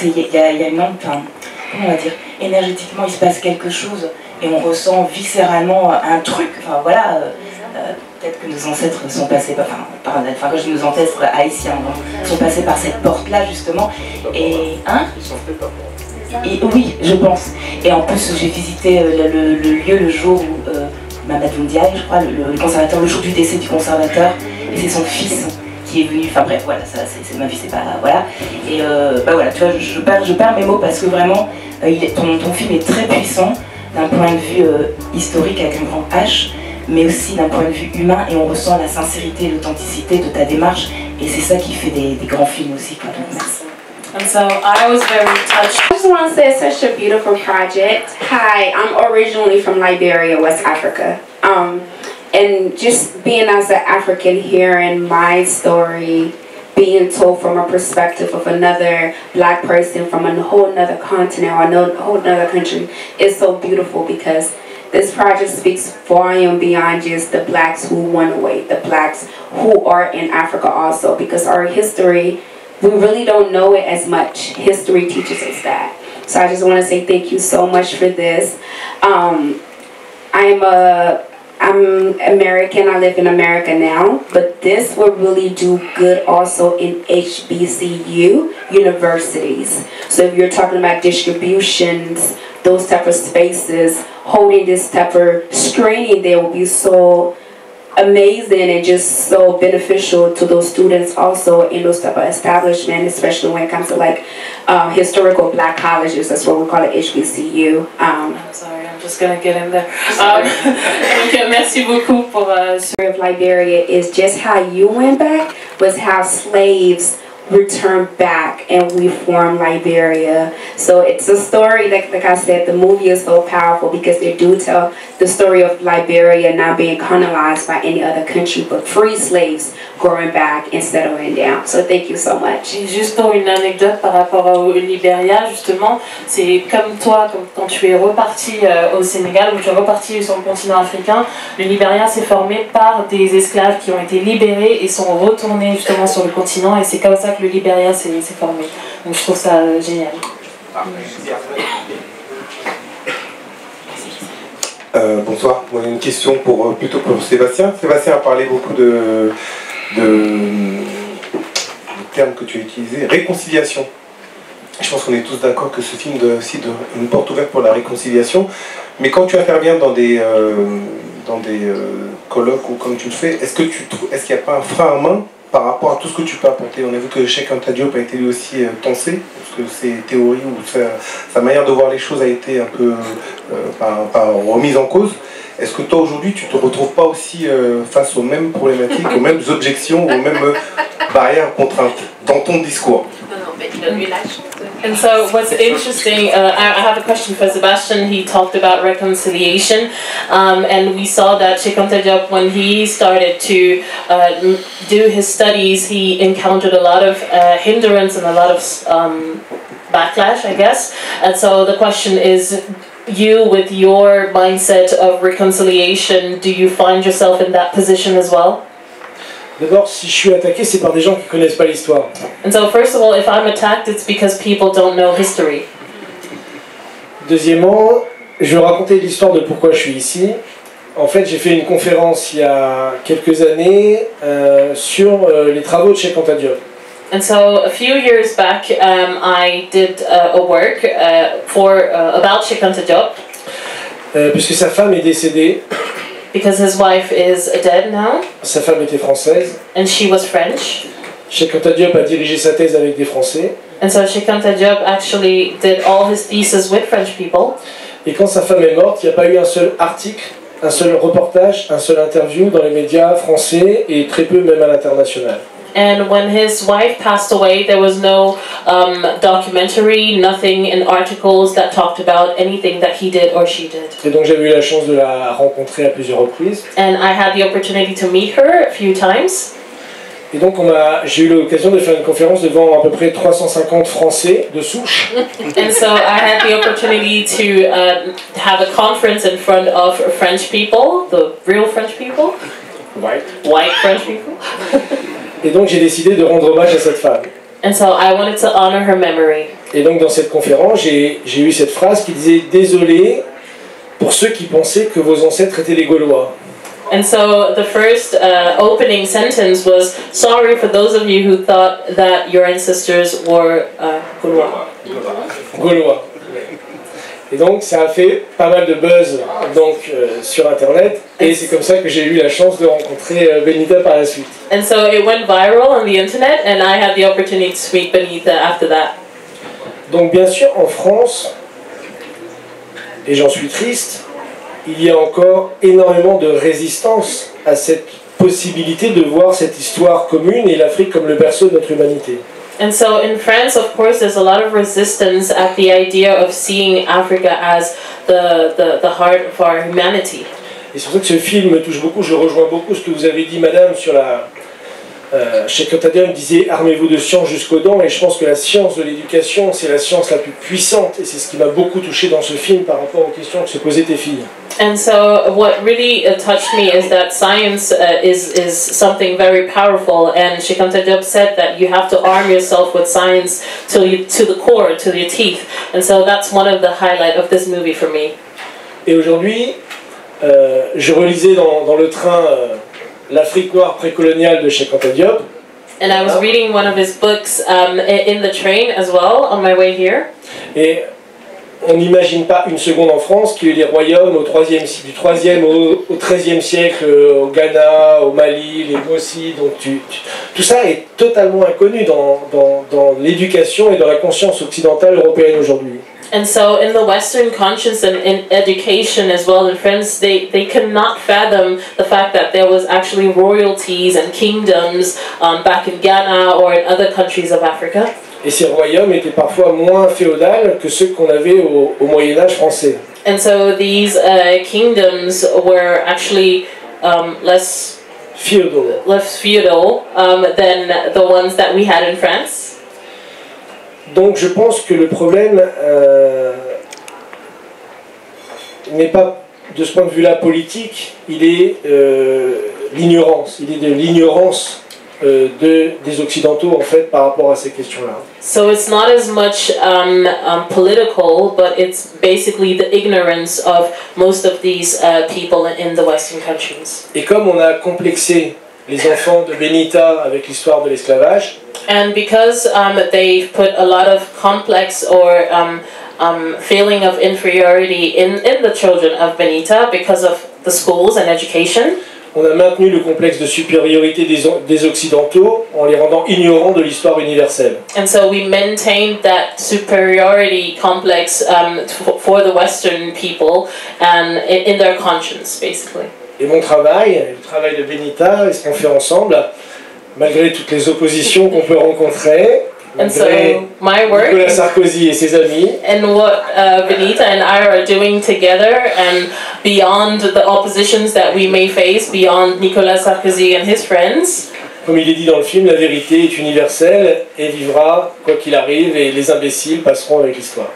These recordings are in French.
il y a une enfin, comment on va dire, énergétiquement il se passe quelque chose et on ressent viscéralement un truc, enfin voilà, peut-être que nos ancêtres sont passés, quand je dis nos ancêtres haïtiens, sont passés par cette porte-là justement, et et oui, je pense. Et en plus, j'ai visité le lieu le jour où Mamadou Ndiaye, je crois, le conservateur, le jour du décès du conservateur, et c'est son fils qui est venu. Enfin bref, voilà, ça, c'est ma vie, c'est pas voilà. Et voilà, tu vois, je perds mes mots parce que vraiment, ton film est très puissant d'un point de vue historique avec un grand H, mais aussi d'un point de vue humain, et on ressent la sincérité et l'authenticité de ta démarche, et c'est ça qui fait des grands films aussi, quoi. Donc merci. And so I was very touched. I just want to say it's such a beautiful project. Hi, I'm originally from Liberia, West Africa. And just being as an African, hearing my story being told from a perspective of another black person from a whole nother continent or a whole nother country is so beautiful, because this project speaks volume beyond just the blacks who went away, the blacks who are in Africa also, because our history, we really don't know it as much. History teaches us that. So I just want to say thank you so much for this. I'm American, I live in America now, but this will really do good also in HBCU universities. So if you're talking about distributions, those type of spaces, holding this type of screening there will be so amazing and just so beneficial to those students also in those type of establishments, especially when it comes to like historical black colleges. That's what we call it, HBCU. I'm sorry, I'm just gonna get in there. Donc, merci beaucoup pour story of Liberia is just how you went back was how slaves returned back and we formed Liberia. So it's a story, like I said, the movie is so powerful because they do tell the story of Liberia not being colonized by any other country, but free slaves growing back and settling down. So thank you so much. Et juste pour une anecdote par rapport au Libéria, justement, c'est comme toi, quand tu es reparti au Sénégal, ou tu es reparti sur le continent africain, le Libéria s'est formé par des esclaves qui ont été libérés et sont retournés justement sur le continent, et c'est comme ça que le Libéria s'est formé. Donc je trouve ça génial. Bonsoir, moi j'ai une question plutôt pour Sébastien. Sébastien a parlé beaucoup de termes que tu as utilisés, réconciliation. Je pense qu'on est tous d'accord que ce film doit aussi une porte ouverte pour la réconciliation, mais quand tu interviens dans des colloques ou comme tu le fais, est-ce qu'il n'y a pas un frein à main par rapport à tout ce que tu peux apporter? On a vu que Cheikh Anta Diop a été lui aussi tensé, parce que ses théories ou sa manière de voir les choses a été un peu remise en cause. Est-ce que toi aujourd'hui tu ne te retrouves pas aussi face aux mêmes problématiques, aux mêmes objections, aux mêmes barrières, contraintes dans ton discours? And so what's interesting, I have a question for Sebastian. He talked about reconciliation, and we saw that Cheikh Anta Diop, when he started to do his studies, he encountered a lot of hindrance and a lot of backlash, I guess. And so the question is, you with your mindset of reconciliation, do you find yourself in that position as well? D'abord, si je suis attaqué, c'est par des gens qui ne connaissent pas l'histoire. And so first of all, if I'm attacked, it's because people don't know history. Deuxièmement, je vais raconter l'histoire de pourquoi je suis ici. En fait, j'ai fait une conférence il y a quelques années sur les travaux de Cheikh Anta Diop. And so a few years back, I did a work about Cheikh Anta Diop. Puisque sa femme est décédée. Because his wife is dead now. Sa femme était française. And she was French. Cheikh Anta Diop a dirigé sa thèse avec des Français. And so Cheikh Anta Diop actually did all his thesis with French people. Et quand sa femme est morte, il n'y a pas eu un seul article, un seul reportage, un seul interview dans les médias français et très peu même à l'international. And when his wife passed away, there was no documentary, nothing in articles that talked about anything that he did or she did. Et donc j'avais eu la chance de la rencontrer à plusieurs reprises. And I had the opportunity to meet her a few times. Et donc j'ai eu l'occasion de faire une conférence devant à peu près 350 Français de souche. And so I had the opportunity to have a conference in front of French people, the real French people. White French people. Et donc j'ai décidé de rendre hommage à cette femme. And so I wanted to honor her memory. Et donc dans cette conférence, j'ai eu cette phrase qui disait « Désolé pour ceux qui pensaient que vos ancêtres étaient les Gaulois ». And so the first opening sentence was, sorry for those of you who thought that your ancestors were Gaulois. Gaulois. Et donc ça a fait pas mal de buzz donc, sur internet, et c'est comme ça que j'ai eu la chance de rencontrer Benita par la suite. And so it went viral on the internet, and I had the opportunity to meet Benita after that. Donc bien sûr en France, et j'en suis triste, il y a encore énormément de résistance à cette possibilité de voir cette histoire commune et l'Afrique comme le berceau de notre humanité. And so in France, of course, there's a lot of resistance at the idea of seeing Africa as the heart of our humanity. Et c'est pour ça que ce film me touche beaucoup, je rejoins beaucoup ce que vous avez dit, madame, sur la... Cheikh Anta Diop disait « Armez-vous de science jusqu'aux dents » et je pense que la science de l'éducation, c'est la science la plus puissante, et c'est ce qui m'a beaucoup touché dans ce film par rapport aux questions que se posaient tes filles. And so what really touched me is that science is something very powerful, and Cheikh Anta Diop said that you have to arm yourself with science to the core, to your teeth. And so that's one of the highlights of this movie for me. Et aujourd'hui, je relisais dans le train L'Afrique noire précoloniale de Cheikh Anta Diop. And I was reading one of his books in the train as well on my way here. Et on n'imagine pas une seconde en France qu'il y ait des royaumes du 3e au 13e siècle, au Ghana, au Mali, les Mossi. Donc tout ça est totalement inconnu dans l'éducation et dans la conscience occidentale européenne aujourd'hui. And so in the Western conscience and in education as well in France, they cannot fathom the fact that there was actually royalties and kingdoms back in Ghana or in other countries of Africa. Et ces royaumes étaient parfois moins féodales que ceux qu'on avait au Moyen-Âge français. And so these kingdoms were actually less feudal than the ones that we had in France. Donc je pense que le problème n'est pas de ce point de vue-là politique, il est l'ignorance. Il est de l'ignorance des Occidentaux en fait par rapport à ces questions-là. So it's not as much political, but it's basically the ignorance of most of these people in the Western countries. Et comme on a complexé les enfants de Benita avec l'histoire de l'esclavage, and because they've put a lot of complex or feeling of inferiority in the children of Benita because of the schools and education, on a maintenu le complexe de supériorité des Occidentaux en les rendant ignorants de l'histoire universelle. And so we maintained that superiority complex for the Western people and in their conscience, basically. Et mon travail, le travail de Benita, et ce qu'on fait ensemble, malgré toutes les oppositions qu'on peut rencontrer, malgré Nicolas Sarkozy et ses amis, and what Benita and I are doing together, and beyond the oppositions that we may face, beyond Nicolas Sarkozy and his friends. Comme il est dit dans le film, la vérité est universelle et vivra quoi qu'il arrive, et les imbéciles passeront avec l'histoire.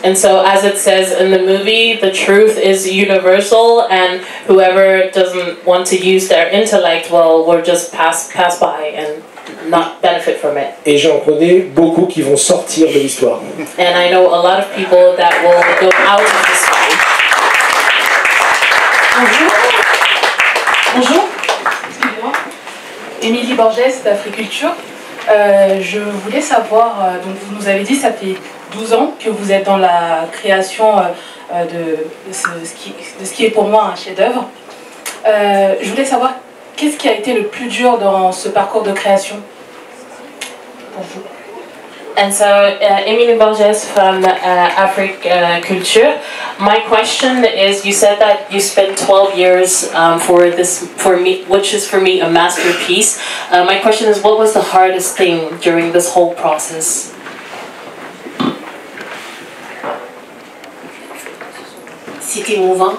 And so, as it says in the movie, the truth is universal, and whoever doesn't want to use their intellect, well, will just pass by and not benefit from it. Et j'en connais beaucoup qui vont sortir de l'histoire. And I know a lot of people that will go out of history. Bonjour. Bonjour. Excusez-moi. Émilie Borges d'Africulture. Je voulais savoir, donc vous nous avez dit, ça fait 12 ans que vous êtes dans la création de ce qui est pour moi un chef-d'œuvre. Je voulais savoir qu'est-ce qui a été le plus dur dans ce parcours de création pour vous. And so, Emily Borges from Africulture. My question is, you said that you spent 12 years for me, which is for me a masterpiece. My question is, what was the hardest thing during this whole process? C'était émouvant.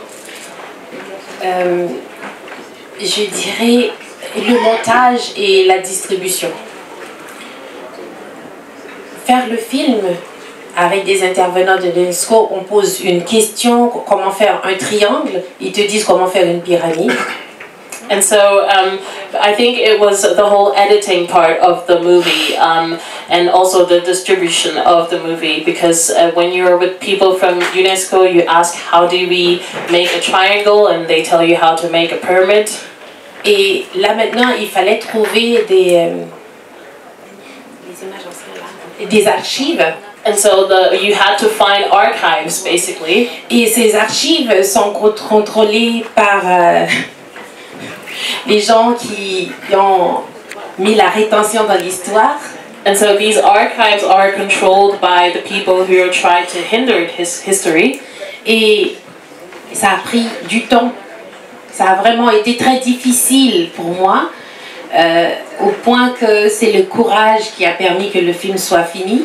Je dirais le montage et la distribution. Faire le film avec des intervenants de l'UNESCO, on pose une question, comment faire un triangle, ils te disent comment faire une pyramide. And so I think it was the whole editing part of the movie and also the distribution of the movie, because when you're with people from UNESCO, you ask how do we make a triangle and they tell you how to make a pyramid. Et là maintenant, il fallait trouver des archives. And so you had to find archives, basically. Et ces archives sont contrôlées par les gens qui ont mis la rétention dans l'histoire. And so these archives are controlled by the people who are trying to hinder his history. Et ça a pris du temps. Ça a vraiment été très difficile pour moi, au point que c'est le courage qui a permis que le film soit fini.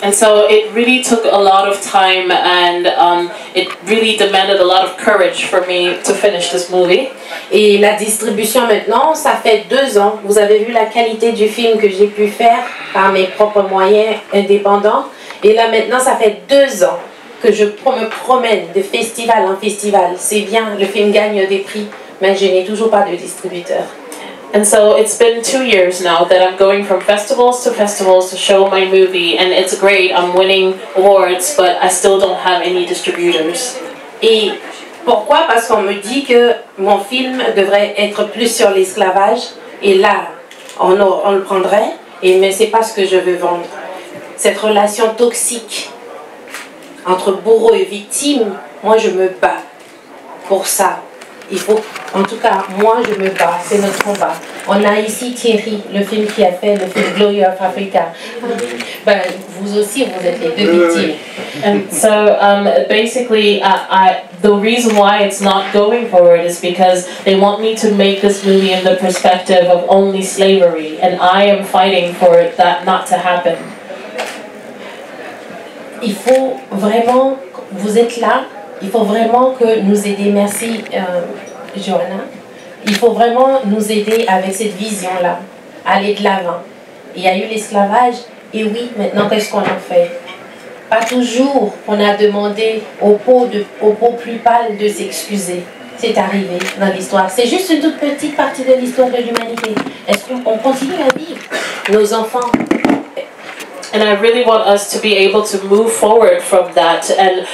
And so it really took a lot of time, and it really demanded a lot of courage for me to finish this movie. Et la distribution maintenant, ça fait 2 ans. Vous avez vu la qualité du film que j'ai pu faire par mes propres moyens indépendants. Et là maintenant, ça fait 2 ans que je me promène de festival en festival. C'est bien, le film gagne des prix, mais je n'ai toujours pas de distributeur. And so it's been 2 years now that I'm going from festivals to show my movie, and it's great, I'm winning awards, but I still don't have any distributors. Et pourquoi? Parce qu'on me dit que mon film devrait être plus sur l'esclavage, et là, on le prendrait, mais c'est pas ce que je veux vendre. Cette relation toxique entre bourreau et victime, moi je me bats pour ça. Il faut, en tout cas, moi je me bats, c'est notre combat. On a ici Thierry, le film qui a fait le film Glory of Africa. Ben, vous aussi, vous êtes les 2 victimes. And so basically, the reason why it's not going forward is because they want me to make this movie in the perspective of only slavery, and I am fighting for that not to happen. Il faut vraiment, vous êtes là, il faut vraiment que nous aider. Merci Johanna. Il faut vraiment nous aider avec cette vision-là, aller de l'avant. Il y a eu l'esclavage, et oui, maintenant qu'est-ce qu'on en fait? Pas toujours on a demandé aux peaux plus pâles de s'excuser. C'est arrivé dans l'histoire. C'est juste une toute petite partie de l'histoire de l'humanité. Est-ce qu'on continue à vivre? Nos enfants. And I really want us to be able to move forward from that. And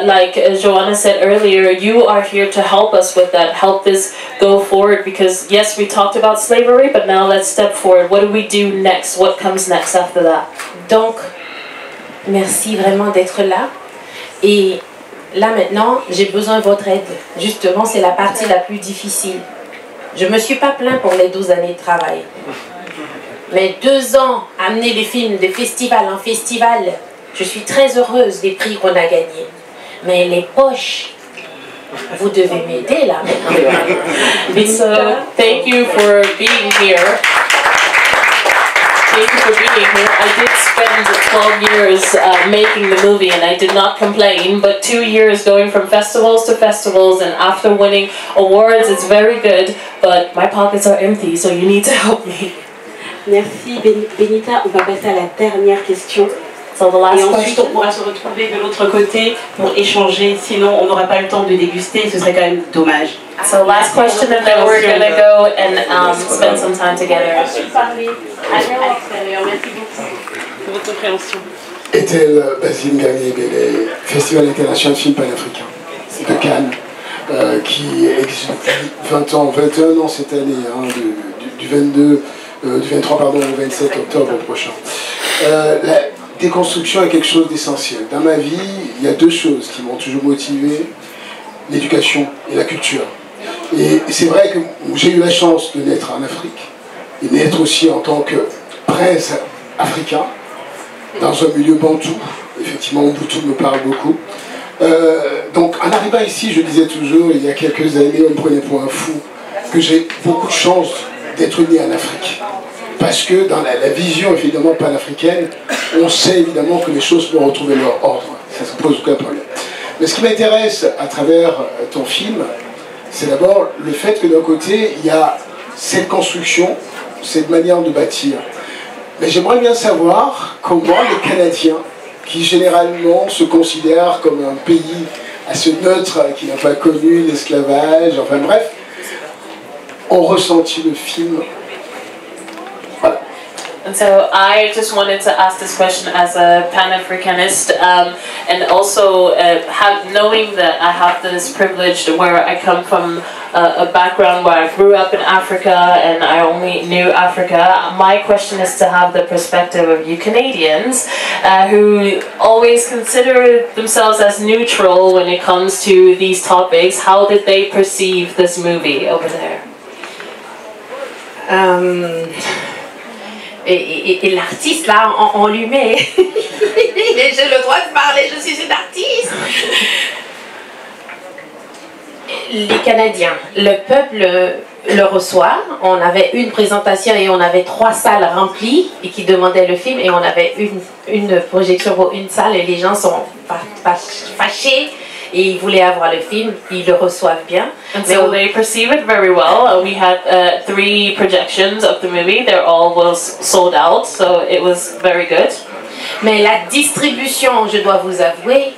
like Joanna said earlier, you are here to help us with that, help this go forward. Because yes, we talked about slavery, but now let's step forward. What do we do next? What comes next after that? Donc, merci vraiment d'être là. Et là maintenant, j'ai besoin de votre aide. Justement, c'est la partie la plus difficile. Je ne me suis pas plaint pour les 12 années de travail. Mais 2 ans, amener les films de festival en festival, je suis très heureuse des prix qu'on a gagnés. Mais les poches, vous devez m'aider là maintenant. So, thank you for being here. Thank you for being here. I did spend 12 years making the movie, and I did not complain, but 2 years going from festivals to festivals, and after winning awards, it's very good, but my pockets are empty, so you need to help me. Merci Benita, on va passer à la dernière question. So the last et ensuite question. on pourra se retrouver de l'autre côté pour échanger, sinon on n'aura pas le temps de déguster, ce serait quand même dommage. So last question, and then we're gonna go and spend some time together. Parler à l'extérieur. Merci beaucoup pour votre compréhension. Ethel Basile Garnier-Bellet, Festival international de film panafricain de Cannes, qui existe depuis 20 ans, 21 ans cette année, hein, du 23 au 27 octobre prochain. La déconstruction est quelque chose d'essentiel. Dans ma vie, il y a 2 choses qui m'ont toujours motivé, l'éducation et la culture. Et c'est vrai que j'ai eu la chance de naître en Afrique, et naître aussi en tant que prince africain, dans un milieu bantou. Effectivement, Ubuntu me parle beaucoup. Donc en arrivant ici, je disais toujours, il y a quelques années, on me prenait pour un fou, que j'ai beaucoup de chance d'être né en Afrique. Parce que dans la vision évidemment panafricaine, on sait évidemment que les choses vont retrouver leur ordre. Ça ne se pose aucun problème. Mais ce qui m'intéresse à travers ton film, c'est d'abord le fait que d'un côté, il y a cette construction, cette manière de bâtir. Mais j'aimerais bien savoir comment les Canadiens, qui généralement se considèrent comme un pays assez neutre, qui n'a pas connu l'esclavage, enfin bref, ont ressenti le film. Voilà. And so I just wanted to ask this question as a Pan-Africanist, and also knowing that I have this privilege where I come from a background where I grew up in Africa and I only knew Africa. My question is to have the perspective of you Canadians who always consider themselves as neutral when it comes to these topics. How did they perceive this movie over there? Et l'artiste là, on lui met. J'ai le droit de parler, je suis une artiste. Les Canadiens, le peuple le reçoit. On avait une présentation et on avait 3 salles remplies et qui demandaient le film, et on avait une projection pour une salle et les gens sont fâchés. Et ils voulaient avoir le film, ils le reçoivent bien. And so they perceive it very well. We had 3 projections of the movie. They're all was sold out, so it was very good. Mais la distribution, je dois vous avouer,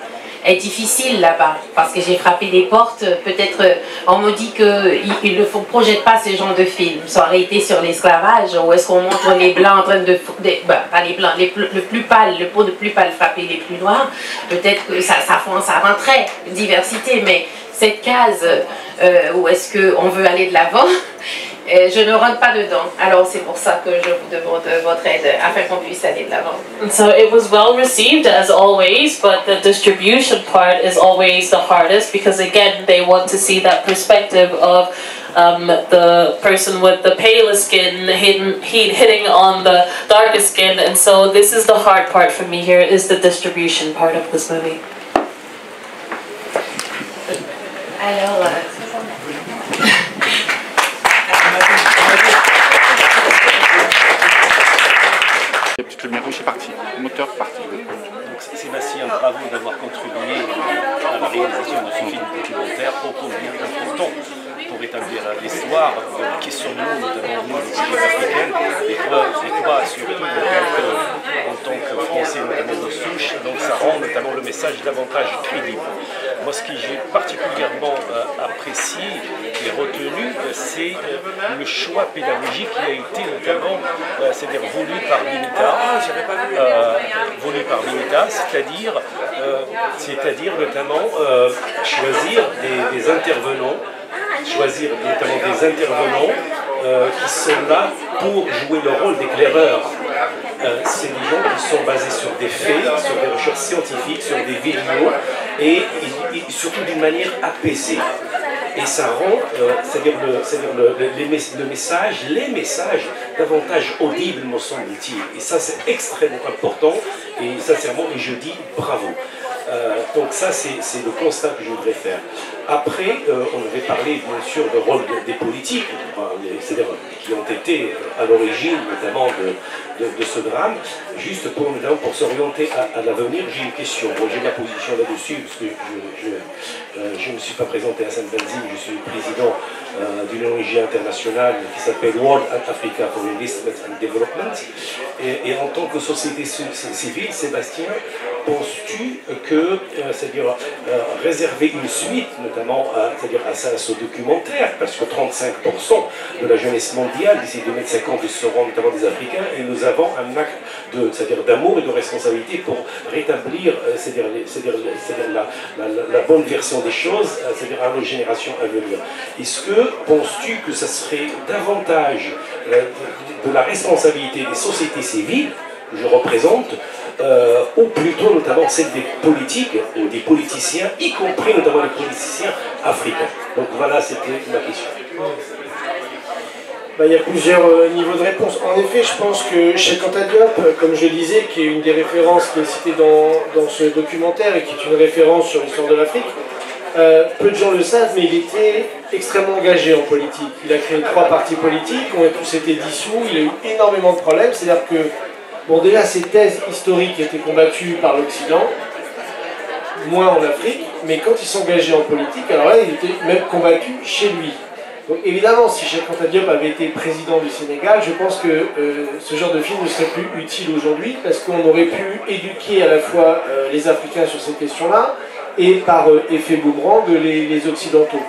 est difficile là-bas, parce que j'ai frappé les portes. Peut-être on me dit qu'ils ne projettent pas ce genre de film. Ils sont arrêtés sur l'esclavage, ou est-ce qu'on montre les blancs en train de pas les blancs, le plus pâle, le peau de plus pâle frapper les plus noirs. Peut-être que ça rentrait, diversité, mais cette case où est-ce qu'on veut aller de l'avant, je ne rentre pas dedans. Alors c'est pour ça que je vous demande votre aide afin qu'on puisse aller de l'avant. So it was well received as always, but the distribution part is always the hardest, because again they want to see that perspective of the person with the palest skin hitting on the darkest skin, and so this is the hard part for me here, is the distribution part of this movie. Alors, petite lumière rouge, c'est parti. Le moteur parti. Donc Sébastien, bravo d'avoir contribué à la réalisation de ce film documentaire ô combien important pour établir l'histoire de la question de nous, notamment nous, les cités africaines, et toi surtout en tant que Français, notamment de souche, donc ça rend notamment le message davantage crédible. Moi, ce que j'ai particulièrement apprécié et retenu, c'est le choix pédagogique qui a été notamment, c'est-à-dire voulu par Vinita, c'est-à-dire notamment choisir des intervenants, qui sont là pour jouer le rôle d'éclaireurs. C'est des gens qui sont basés sur des faits, sur des recherches scientifiques, sur des vidéos, et surtout d'une manière apaisée. Et ça rend, les messages davantage audibles, me semble-t-il. Et ça, c'est extrêmement important, et sincèrement, et je dis bravo. Donc ça, c'est le constat que je voudrais faire. Après, on avait parlé bien sûr du rôle des politiques, c'est-à-dire qui ont été à l'origine notamment de ce drame. Juste pour s'orienter à l'avenir, j'ai une question. Bon, j'ai ma position là-dessus, parce que je ne me suis pas présenté à Sainte-Benzine, je suis président d'une ONG internationale qui s'appelle World Africa for Investment and Development. Et en tant que société civile, Sébastien, penses-tu que, c'est-à-dire réserver une suite, notamment à ce documentaire, parce que 35% de la jeunesse mondiale d'ici 2050 seront notamment des Africains, et nous avons un acte d'amour et de responsabilité pour rétablir la bonne version des choses, c'est-à-dire à nos générations à venir. Est-ce que penses-tu que ça serait davantage de la responsabilité des sociétés civiles que je représente, ou plutôt notamment celle des politiques ou des politiciens, y compris notamment les politiciens africains? Donc voilà, c'était ma question. Il y a plusieurs niveaux de réponse. En effet, je pense que Cheikh Anta Diop, comme je le disais, qui est une des références qui est citée dans ce documentaire et qui est une référence sur l'histoire de l'Afrique, peu de gens le savent, mais il était extrêmement engagé en politique. Il a créé 3 partis politiques, ont tous été dissous, il a eu énormément de problèmes. C'est-à-dire que, bon, déjà, ses thèses historiques étaient combattues par l'Occident, moins en Afrique, mais quand il s'engageait en politique, alors là, il était même combattu chez lui. Donc évidemment, si Cheikh Anta Diop avait été président du Sénégal, je pense que ce genre de film ne serait plus utile aujourd'hui, parce qu'on aurait pu éduquer à la fois les Africains sur ces questions-là, et par effet boomerang les Occidentaux.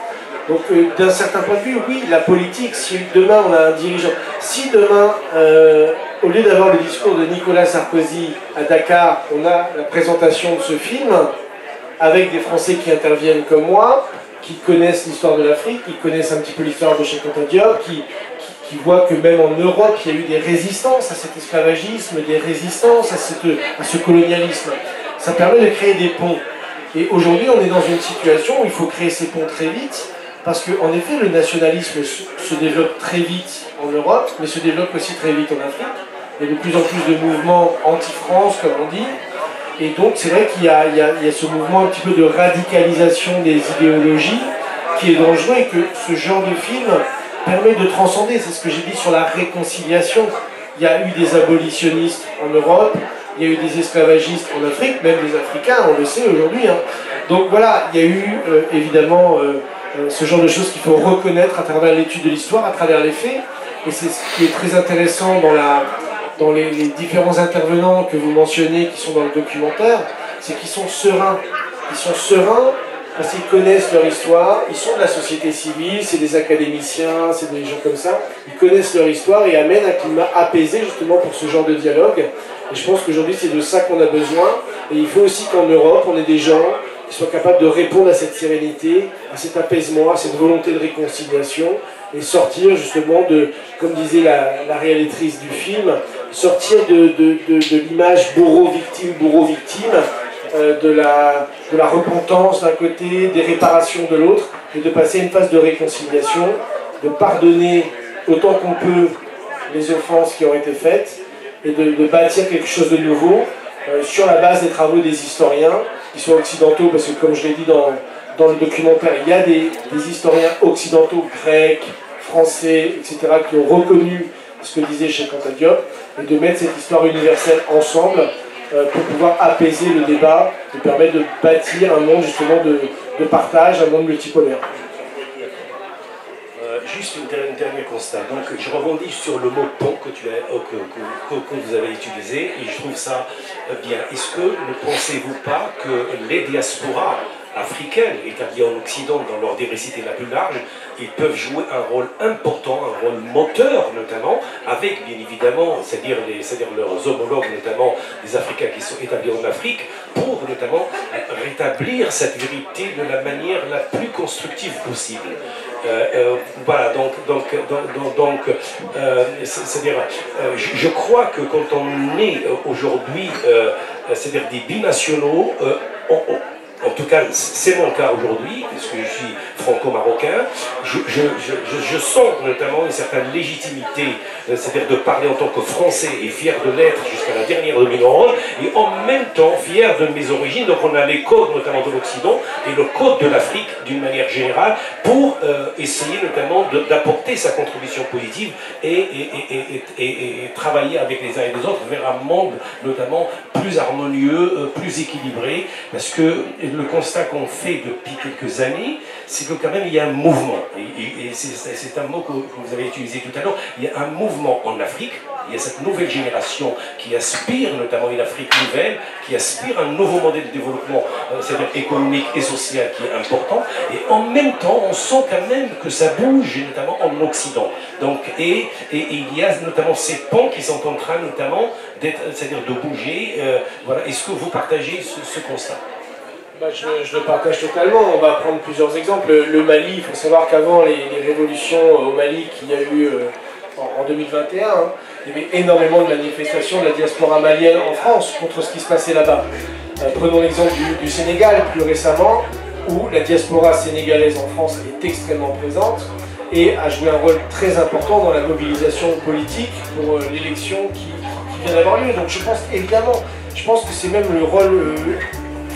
Donc d'un certain point de vue, oui, la politique, si demain on a un dirigeant, si demain, au lieu d'avoir le discours de Nicolas Sarkozy à Dakar, on a la présentation de ce film, avec des Français qui interviennent comme moi, qui connaissent l'histoire de l'Afrique, qui connaissent un petit peu l'histoire de Cheikh Anta Diop, qui voient que même en Europe, il y a eu des résistances à cet esclavagisme, des résistances à ce colonialisme. Ça permet de créer des ponts. Et aujourd'hui, on est dans une situation où il faut créer ces ponts très vite, parce qu'en effet, le nationalisme se développe très vite en Europe, mais se développe aussi très vite en Afrique. Il y a de plus en plus de mouvements anti-France, comme on dit. Et donc, c'est vrai qu'il y a ce mouvement un petit peu de radicalisation des idéologies qui est dangereux et que ce genre de film permet de transcender. C'est ce que j'ai dit sur la réconciliation. Il y a eu des abolitionnistes en Europe, il y a eu des esclavagistes en Afrique, même des Africains, on le sait aujourd'hui. Hein. Donc voilà, il y a eu évidemment ce genre de choses qu'il faut reconnaître à travers l'étude de l'histoire, à travers les faits. Et c'est ce qui est très intéressant dans les différents intervenants que vous mentionnez qui sont dans le documentaire, c'est qu'ils sont sereins. Ils sont sereins parce qu'ils connaissent leur histoire, ils sont de la société civile, c'est des académiciens, c'est des gens comme ça, ils connaissent leur histoire et amènent un climat apaisé justement pour ce genre de dialogue. Et je pense qu'aujourd'hui c'est de ça qu'on a besoin, et il faut aussi qu'en Europe on ait des gens qui soient capables de répondre à cette sérénité, à cet apaisement, à cette volonté de réconciliation, et sortir justement de, comme disait la réalisatrice du film, sortir de l'image bourreau-victime, de la repentance d'un côté, des réparations de l'autre, et de passer à une phase de réconciliation, de pardonner autant qu'on peut les offenses qui ont été faites, et de bâtir quelque chose de nouveau sur la base des travaux des historiens, qui soient occidentaux, parce que comme je l'ai dit dans le documentaire, il y a des historiens occidentaux, grecs, français, etc., qui ont reconnu ce que disait Cheikh Anta Diop, et de mettre cette histoire universelle ensemble pour pouvoir apaiser le débat et permettre de bâtir un monde justement de partage, un monde multipolaire. Juste un dernier constat. Donc, je rebondis sur le mot pont que vous avez utilisé et je trouve ça bien. Est-ce que ne pensez-vous pas que les diasporas africaines établies en Occident dans leur diversité la plus large, ils peuvent jouer un rôle important, un rôle moteur notamment, avec bien évidemment, c'est-à-dire leurs homologues, notamment les Africains qui sont établis en Afrique, pour notamment rétablir cette vérité de la manière la plus constructive possible. Voilà, c'est-à-dire, je crois que quand on est aujourd'hui, c'est-à-dire des binationaux, en tout cas, c'est mon cas aujourd'hui, parce que je suis franco-marocain, je sens notamment une certaine légitimité, c'est-à-dire de parler en tant que Français et fier de l'être jusqu'à la dernière de mes neurones, et en même temps fier de mes origines. Donc on a les codes notamment de l'Occident et le code de l'Afrique d'une manière générale pour essayer notamment d'apporter sa contribution positive et travailler avec les uns et les autres vers un monde notamment plus harmonieux, plus équilibré, parce que le constat qu'on fait depuis quelques années, c'est que quand même il y a un mouvement, et c'est un mot que vous avez utilisé tout à l'heure, il y a un mouvement en Afrique, il y a cette nouvelle génération qui aspire notamment une Afrique nouvelle, qui aspire un nouveau modèle de développement, c'est-à-dire économique et social qui est important, et en même temps on sent quand même que ça bouge, notamment en Occident. Donc, et il y a notamment ces ponts qui sont en train notamment d'être, c'est-à-dire de bouger. Voilà. Est-ce que vous partagez ce constat? Je le partage totalement. On va prendre plusieurs exemples. Le Mali, il faut savoir qu'avant les révolutions au Mali qu'il y a eu en 2021, il y avait énormément de manifestations de la diaspora malienne en France contre ce qui se passait là-bas. Prenons l'exemple du Sénégal plus récemment, où la diaspora sénégalaise en France est extrêmement présente et a joué un rôle très important dans la mobilisation politique pour l'élection qui vient d'avoir lieu. Donc je pense évidemment, que c'est même le rôle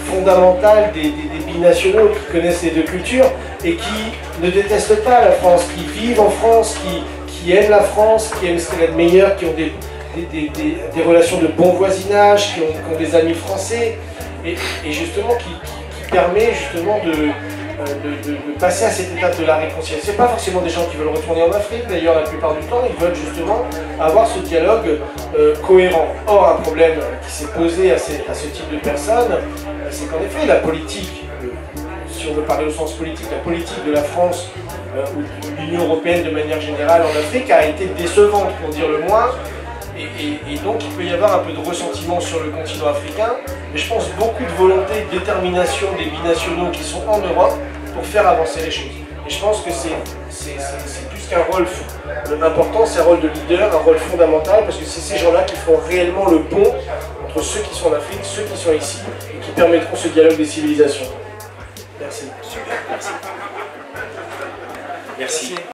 fondamental des binationaux qui connaissent les deux cultures et qui ne détestent pas la France, qui vivent en France, qui aiment la France, qui aiment ce qu'elle a de meilleur, qui ont des relations de bon voisinage, qui ont des amis français, et justement qui permet justement de passer à cette étape de la réconciliation. Ce n'est pas forcément des gens qui veulent retourner en Afrique, d'ailleurs la plupart du temps, ils veulent justement avoir ce dialogue cohérent. Or, un problème qui s'est posé à ce type de personnes, c'est qu'en effet la politique, si on veut parler au sens politique, la politique de la France ou de l'Union européenne de manière générale en Afrique a été décevante, pour dire le moins. Et donc il peut y avoir un peu de ressentiment sur le continent africain, mais je pense beaucoup de volonté et de détermination des binationaux qui sont en Europe pour faire avancer les choses. Et je pense que c'est plus qu'un rôle important, c'est un rôle de leader, un rôle fondamental, parce que c'est ces gens-là qui font réellement le pont entre ceux qui sont en Afrique, ceux qui sont ici, et qui permettront ce dialogue des civilisations. Merci. Super, merci. Merci.